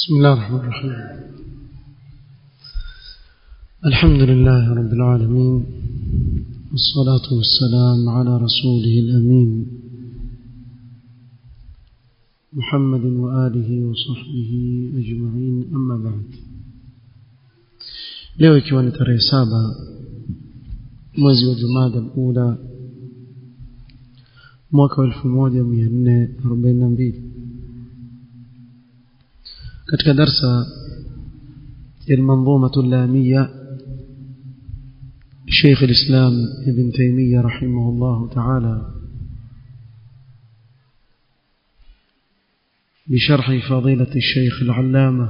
بسم الله الرحمن الرحيم. الحمد لله رب العالمين، والصلاة والسلام على رسوله الأمين محمد وآله وصحبه أجمعين. أما بعد، leo ikiwa ni tarehe 7 mwezi wa Jumada al-Ula mwaka 1442, katika darsa ya al-manzuma al-lamia Sheikh al-Islam Ibn Taymiyyah rahimahullah ta'ala بشرح فضيلة الشيخ العلامة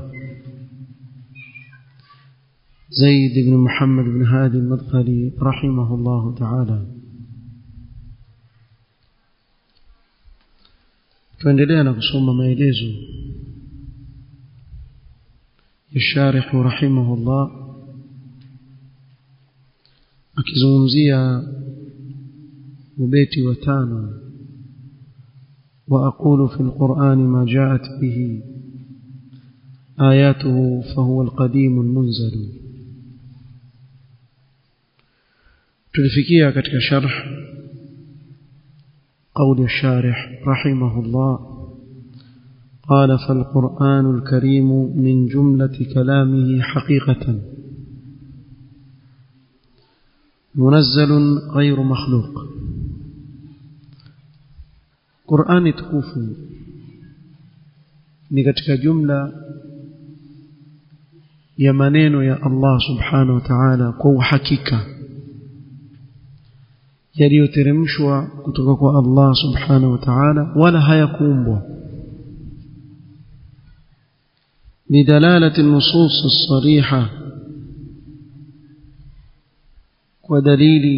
زيد بن محمد بن هادي المدخلي رحمه الله تعالى. tuendelea na kusoma maelezo ya Sharih rahimahullah akizungumzia ubeti wa 5: وأقول في القرآن ما جاءت به آياته فهو القديم المنزل. tulifikia katika sharh قول الشارح رحمه الله: قال فالقرآن الكريم من جملة كلامه حقيقة منزل غير مخلوق. Qur'ani tukufu ni katika jumla ya maneno ya Allah subhanahu wa ta'ala kwa uhakika yaliyoteremshwa kutoka kwa Allah subhanahu wa ta'ala, wala hayakuumbwa. bidalalati an-nusus as-sariha, kwa dalili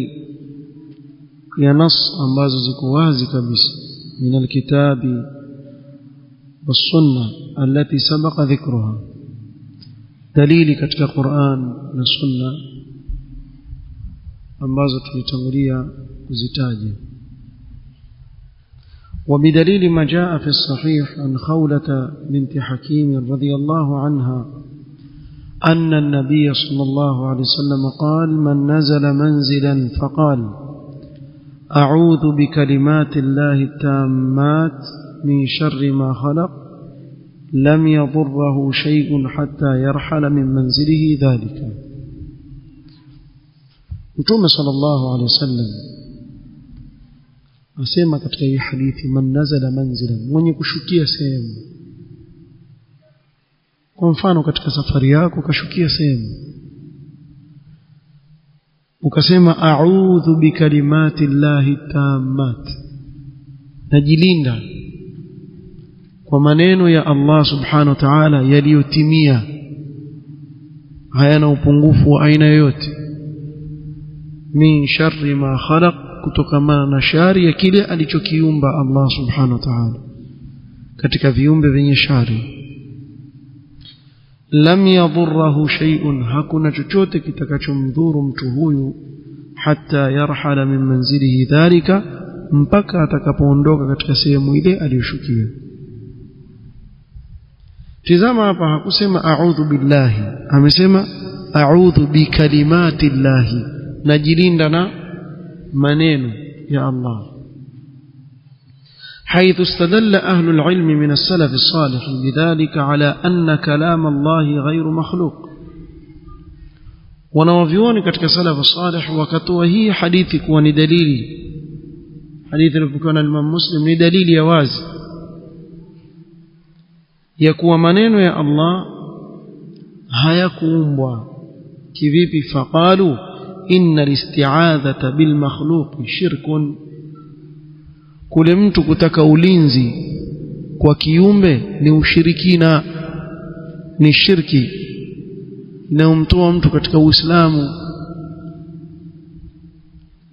ya nas ambazo ziko wazi kabisa من الكتاب والسنة التي سبق ذكرها، دليل katika Qur'an na Sunna ambazo tulitangulia kuzitaja. وبدليل ما جاء في الصحيح عن خولة بنت حكيم رضي الله عنها أن النبي صلى الله عليه وسلم قال: من نزل منزلا فقال: أعوذ بكلمات الله التامات من شر ما خلق لم يضره شيء حتى يرحل من منزله ذلك. Mtume sallallahu alayhi wasallam asema katika hii hadithi: man nazala manzilan, mwenye kushukia sehemu. Kwa mfano, katika safari yako kashukia sehemu, ukasema a'udhu bikalimati llahi tammat, najilinda kwa maneno ya Allah subhanahu wa ta'ala yaliyotimia, hayana upungufu wa aina yoyote. min sharri ma khalaq, kutokana na shari ya kile alichokiumba Allah subhanahu wa ta'ala katika viumbe vyenye shari. lam yadhurruhu shay'un, hakuna chochote kitakachomdhuru mtu huyu, hatta yarhala min manzilihi dhalika, mpaka atakapoondoka katika sehemu ile aliyoshukia. tazama hapa, hakusema a'udhu billahi, amesema a'udhu bikalimati llahi, najilinda na maneno ya Allah. حيث استدل أهل العلم من السلف الصالح بذلك على أن كلام الله غير مخلوق. ونوفيوني katika salaf salih wakatoa hii hadithi kuwa ni dalili, hadithi iliyopokewa na Imam Muslim ni dalili ya wazi ya kuwa maneno ya Allah hayakuumbwa. kivipi? faqalu inna al-isti'adhata bil makhluq shirkun, kule mtu kutaka ulinzi kwa kiumbe ni ushirikina, ni shirki inayomtoa mtu katika Uislamu.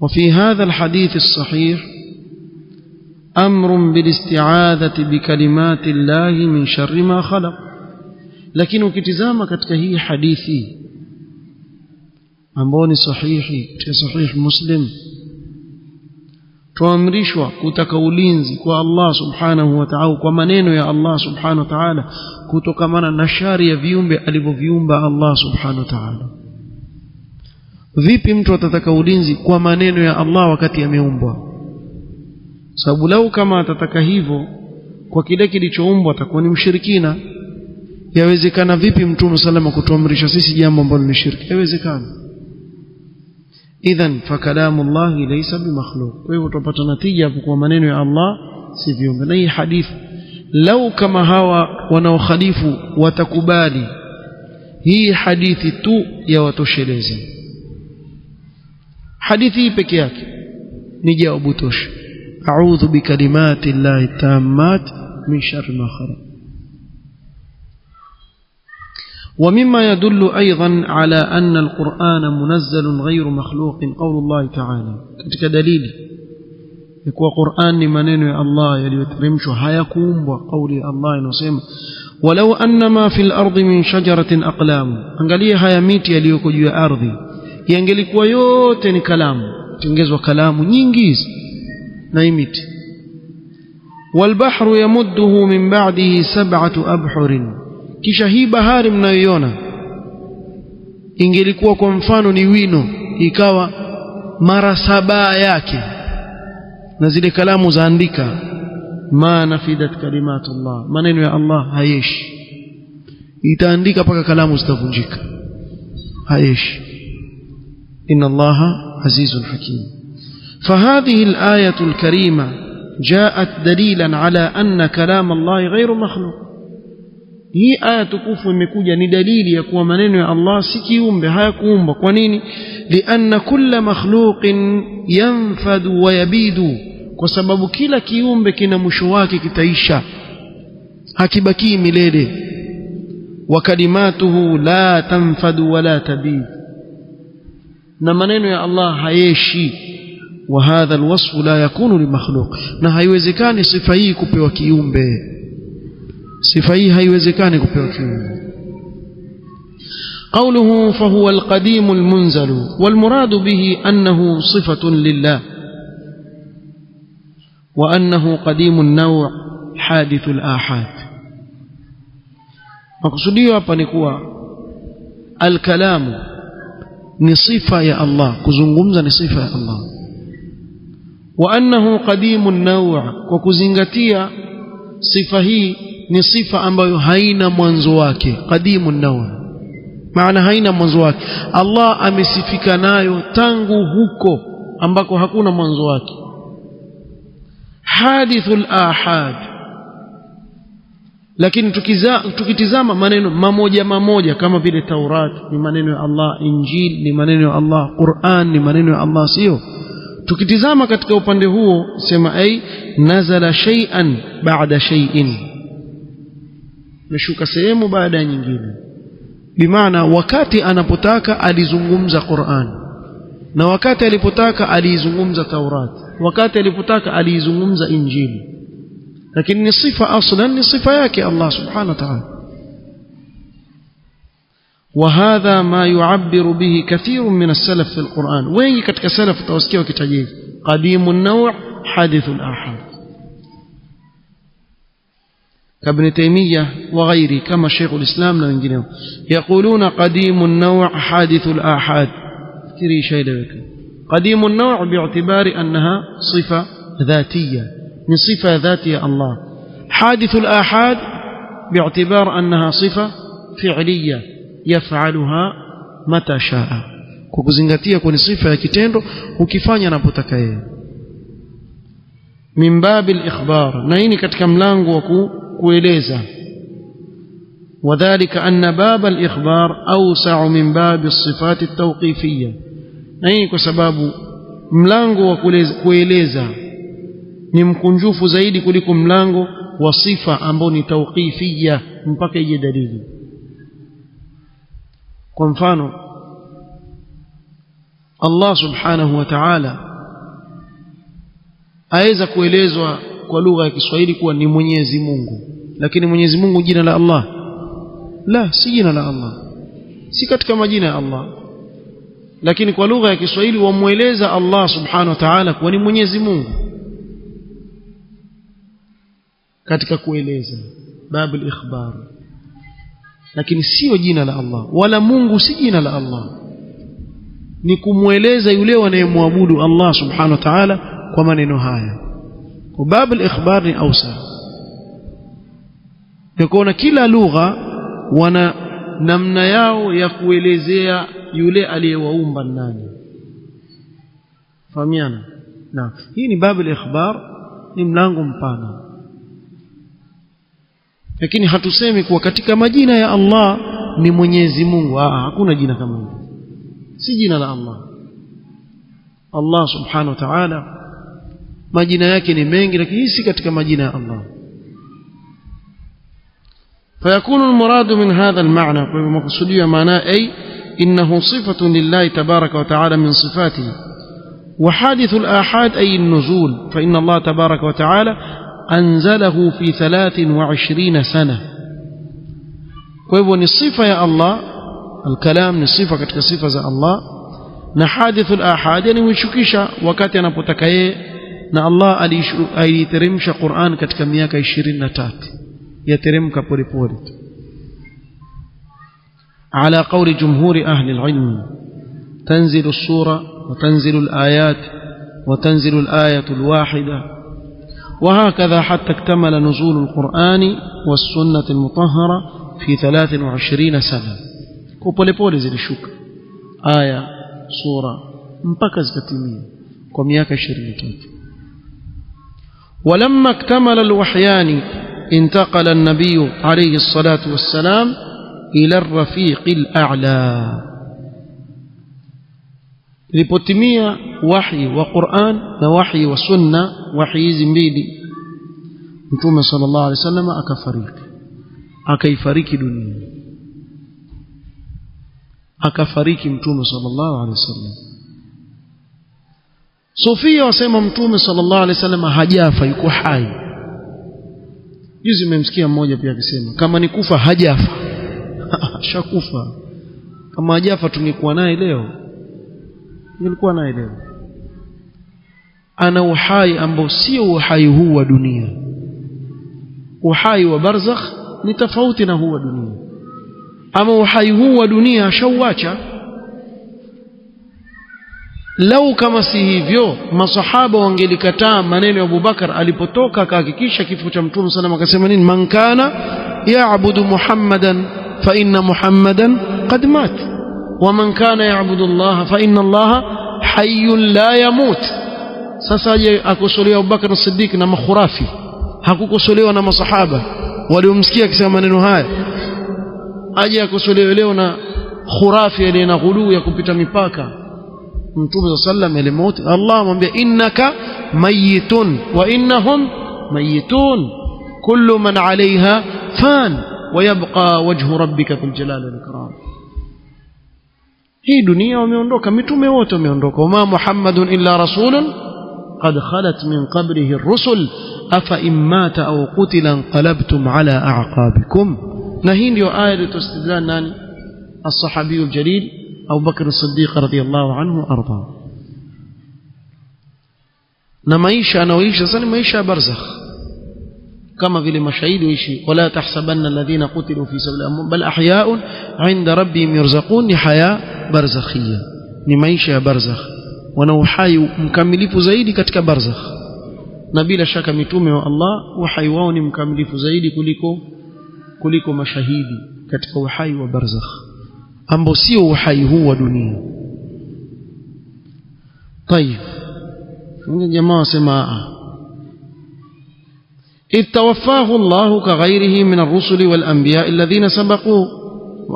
وفي هذا الحديث الصحيح أمر بالاستعاذة بكلمات الله من شر ما خلق. لكن ukitizama katika hii hadithi ambayo ni sahihi, katika sahih Muslim, tuamrishwa kutaka ulinzi kwa Allah subhanahu wa ta'ala, kwa maneno ya Allah subhanahu wa ta'ala, kutokamana na shari ya viumbe alivyoviumba Allah subhanahu wa ta'ala. Vipi mtu atataka ulinzi kwa maneno ya Allah wakati ameumbwa? Sababu lau kama atataka hivyo kwa kile kilichoumbwa atakuwa ni mshirikina. Yawezekana vipi Mtume salama kutuamrisha sisi jambo ambalo ni shirki? Yawezekana. Idhan fa kalamullahi laysa bimakhluq. Kwa hivyo tupata natija hapo kwa maneno ya Allah si viumbe. Na hii hadithi lau kama hawa wanaokhalifu watakubali hii hadithi tu ya watosheleza, hadithi hii peke yake ni jawabu tosha. A'udhu bikalimati llahi tammat min sharri ma khalaq. ومما يدل أيضا على أن القرآن منزل غير مخلوق قول الله تعالى. katika dalili ya kuwa Qur'an ni maneno ya Allah yaliyoteremshwa hayakuumbwa, kauli ya Allah inasema walau annama fil ardi min shajaratin aqlam. Angalia haya miti yaliyoko juu ya ardhi, yangelikuwa yote ni kalamu, tengezwa kalamu nyingi hizi na hii miti. والبحر يمده من بعده 7 أبحر. kisha hii bahari mnayoiona ingelikuwa kwa mfano ni wino, ikawa mara 7 yake, na zile kalamu zaandika ma nafidat kalimatullah, maneno ya Allah hayeshi, itaandika paka kalamu zitavunjika, hayeshi. inna Allaha azizun hakim. فهذه الآية الكريمة جاءت دليلا على أن كلام الله غير مخلوق. hii aya tukufu imekuja ni dalili ya kuwa maneno ya Allah si kiumbe, hayakuumbwa. Kwa nini? lianna kulla makhluqin yanfadu wa yabidu, kwa sababu kila kiumbe kina mwisho wake, kitaisha, hakibaki milele. wa kalimatuhu la tanfadu wala tabid, na maneno ya Allah hayeshi. wa hadha alwasfu la yakunu limakhluq, na haiwezekani sifa hii kupewa kiumbe. sifa hii haiwezekani kupewa kiumbe. قوله فهو القديم المنزل، والمراد به أنه صفة لله، وأنه قديم النوع حادث الآحاد. مقصوديه hapa ni kuwa الكلام ni sifa ya Allah, kuzungumza ni sifa ya Allah. وأنه قديم النوع، kwa kuzingatia sifa hii ni sifa ambayo haina mwanzo wake. Qadimu naw, maana haina mwanzo wake. Allah amesifika nayo tangu huko ambako hakuna mwanzo wake. Hadithul ahad, lakini tukitizama maneno mamoja kama vile Taurat ni maneno ya Allah, Injil ni maneno ya Allah, Qur'an ni maneno ya Allah, sio? Tukitizama katika upande huo sema nazala shay'an ba'da shay'in, meshuka sehemu baada ya nyingine. Bimaana wakati anapotaka alizungumza Qur'an, na wakati alipotaka alizungumza Taurat, wakati alipotaka alizungumza Injili. lakini ni sifa aslan, ni sifa yake Allah subhanahu wa ta'ala. وهذا ما يعبر به كثير من السلف في القرآن. وين katika salaf utawasikia wakitaja قديم النوع حادث الآحاد، كابن تيمية وغيره كما شيخ الإسلام na wengineo يقولون قديم النوع حادث الآحاد. كري شيء لك قديم النوع باعتبار أنها صفة ذاتية، من صفة ذاتية الله. حادث الآحاد باعتبار أنها صفة فعلية يفعلها متى شاء، kukuzingatia kwa ni sifa ya kitendo ukifanya anapotaka yeye. min babil ikhbar, na hii ni katika mlango wa kueleza. wadhālika anna bab al-ikhbar awsa'u min bab as-sifat at-tawqifiyya, na hii kwa sababu mlango wa kueleza ni mkunjufu zaidi kuliko mlango wa sifa ambao ni tawqifiyya mpaka ije dalili. Kwa mfano Allah subhanahu wa ta'ala aweza kuelezwa kwa lugha ya Kiswahili kuwa ni Mwenyezi Mungu, lakini Mwenyezi Mungu jina la Allah? La, si jina la Allah, si katika majina ya Allah. Lakini kwa lugha ya Kiswahili wamueleza Allah subhanahu wa ta'ala kuwa ni Mwenyezi Mungu. katika kueleza babu al-ikhbar, lakini sio jina la Allah, wala Mungu si jina la Allah, ni kumueleza yule wanayemwabudu Allah subhanahu wa ta'ala kwa maneno haya. Kwa babu al-ikhbar ni ausa, yakona kila lugha wana namna yao ya kuelezea yule aliyewaumba nani. Fahamiana? Na hii ni babu al-ikhbar, ni mlango mpana, lakini hatusemi kuwa katika majina ya Allah ni Mwenyezi Mungu. Hakuna jina kama hilo, si jina la Allah. Allah subhanahu wa ta'ala majina yake ni mengi, lakini si katika majina ya Allah. فيكون المراد من هذا المعنى ومقصودية معناه أي إنه صفة لله تبارك وتعالى من صفاته. وحادث الآحاد أي النزول، فإن الله تبارك وتعالى أنزله في 23 سنة. ويبون الصفة يا الله، الكلام نصفة كتك صفة زي الله. نحادث الآحاد يعني ويشكيش وكاتي أنا بتكاية نا الله ألي ترمش قرآن كتك مياك 23 يترمك بوري بوري على قول جمهور أهل العلم. تنزل السورة وتنزل الآيات وتنزل الآية الواحدة، وهكذا حتى اكتمل نزول القرآن والسنة المطهرة في 23 سنة. كوبولي بولي زي الشوك آية سورة مبكز كتمية كمياك 23. ولما اكتمل الوحيان انتقل النبي عليه الصلاة والسلام إلى الرفيق الأعلى. لبوتمية وحي وقرآن ووحي وسنة وحي زمبيدي متوم صلى الله عليه وسلم أكيفريك دنيا أكفريك متوم صلى الله عليه وسلم. صوفيا وسيما متوم صلى الله عليه وسلم hajafa yuko hai. Juzi mmemsikia mmoja pia akisema kama nikufa hajafa. Shakufa. Kama hajafa tungekuwa naye leo. Nilikuwa naye leo. Ana uhai ambao sio uhai huu wa dunia. Uhai wa barzakh ni tofauti na huu wa dunia. Ama uhai huu wa dunia ashauacha. Lau kama si hivyo masahaba wangelikataa maneno ya Abu Bakar alipotoka akahakikisha kifo cha Mtume sallallahu alayhi wasallam. Nini? Man kana ya'budu Muhammadan fa inna Muhammadan qad mat wa man kana ya'budu Allah fa inna Allah hayyun la yamut. Sasa aje akosolewa Abu Bakar as-Siddiq na makhurafi, hakukosolewa na masahaba waliomsikia akisema maneno haya. Aje akosolewa leo na khurafi aliye na ghulu ya kupita mipaka. Mtume sallam alimauti Allah amwambia innaka mayitun wa innahum mayitun kullu man alayha fan wa yabqa wajhu rabbika dhul jalali wal ikram. Hii dunia wameondoka, mitume wote wameondoka. Wama Muhammadun illa rasulun qad khalat min qabrihi ar-rusul afa immata aw qutila anqalabtum ala a'qabikum. Na hii ndio aya iliyostidlal nani? As-sahabi al-jalil أبو بكر الصديق رضي الله عنه وأرضاه. نمايش أنا وإيش أصلا مايش برزخ كما في المشاهد وإيشي ولا تحسبن الذين قتلوا في سبيل الله بل أحياء عند ربهم يرزقون. لحياة برزخية نمايش برزخ ونوحي مكمليف زيدي كتك برزخ. نبيل شك متومي والله وحيواني مكمليف زيدي كلكو مشاهيدي كتك وحي وبرزخ ambao sio uhai huu wa dunia. طيب jamaa wasema itawaffahu Allah kaghayrihi min ar-rusul wal anbiya alladhina sabaqu.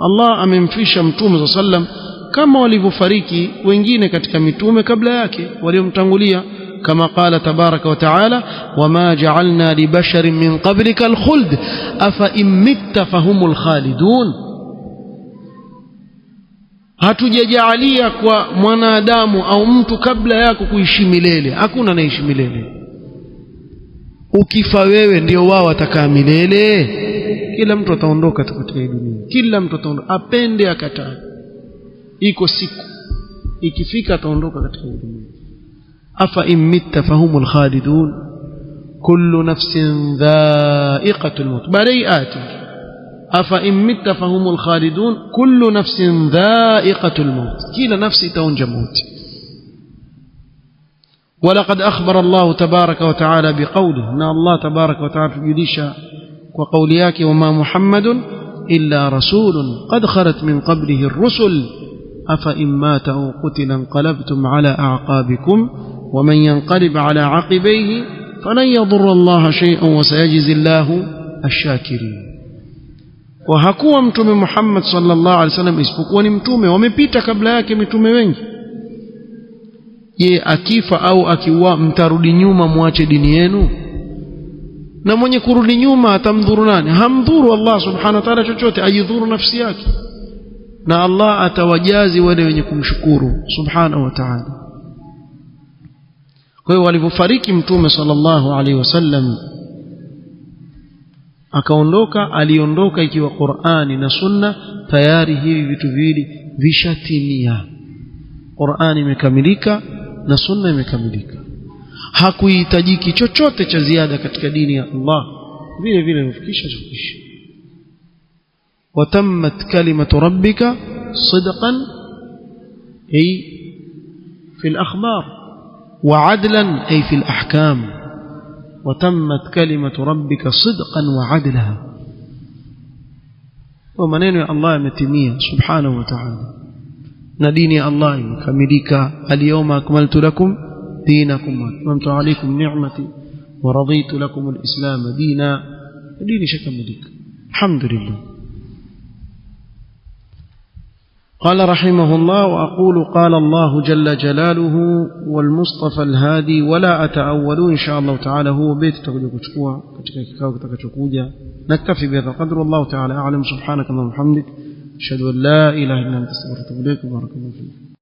Allah amemfisha Mtume sallam kama walivyofariki wengine katika mitume kabla yake waliomtangulia, kama qala tabaraka wa taala wama ja'alna li basharin min qablika al-khuld afa imitta fahumul khalidun. Hatujajaalia kwa mwanadamu au mtu kabla yako kuishi milele. Hakuna anaishi milele. Ukifa wewe ndio wao watakaa milele. Kila mtu ataondoka katika hii dunia. Kila mtu ataondoka, apende akatae. Iko siku ikifika ataondoka katika hii dunia. Afa imitta fahumul khalidun كل نفس ذائقة الموت باري آتي أفإن مت فهم الخالدون كل نفس ذائقة الموت كلا نفس تونج موت. ولقد أخبر الله تبارك وتعالى بقوله إن الله تبارك وتعالى في جديشة وقولياك وما محمد إلا رسول قد خلت من قبله الرسل أفإن مات أو قتل انقلبتم على أعقابكم ومن ينقلب على عقبيه فلن يضر الله شيئا وسيجزي الله الشاكرين. وهكوا mtume Muhammad sallallahu alaihi wasallam isipokuwa ni mtume, wamepita kabla yake mitume wengi. Je, akifa au akiwa mtarudi nyuma muache dini yenu? Na mwenye kurudi nyuma atamdhuru nani? Hamdhuru Allah subhanahu wa ta'ala chochote, ajidhuru nafsi yake, na Allah atawajazi wale wenye kumshukuru subhanahu wa ta'ala. Kwa hiyo walipofariki mtume sallallahu alaihi wasallam akaondoka, aliondoka ikiwa Qur'ani na Sunna tayari hivi vitu viwili vishatimia. Qur'ani imekamilika na Sunna imekamilika, hakuhitajiki chochote cha ziada katika dini ya Allah, vile vile ufikisha. watammat kalimatu rabbika sidqan ay fi al-akhbar wa adlan ay fi al-ahkam. وتمت كلمة ربك صدقا وعدلا. ومنين الله يمتمية سبحانه وتعالى. نديني الله كملك اليوم أكملت لكم دينكم وأتممت عليكم نعمتي ورضيت لكم الإسلام دينا. ديني شكملك الحمد لله. قال رحمه الله وأقول قال الله جل جلاله والمصطفى الهادي ولا أتأول إن شاء الله تعالى هو بيت تقول كتكوا كتكوجا. نكتفي بهذا القدر والله تعالى أعلم. سبحانك اللهم وبحمدك أشهد أن لا إله إلا أنت أستغفرك وأتوب إليك. بارك الله فيك.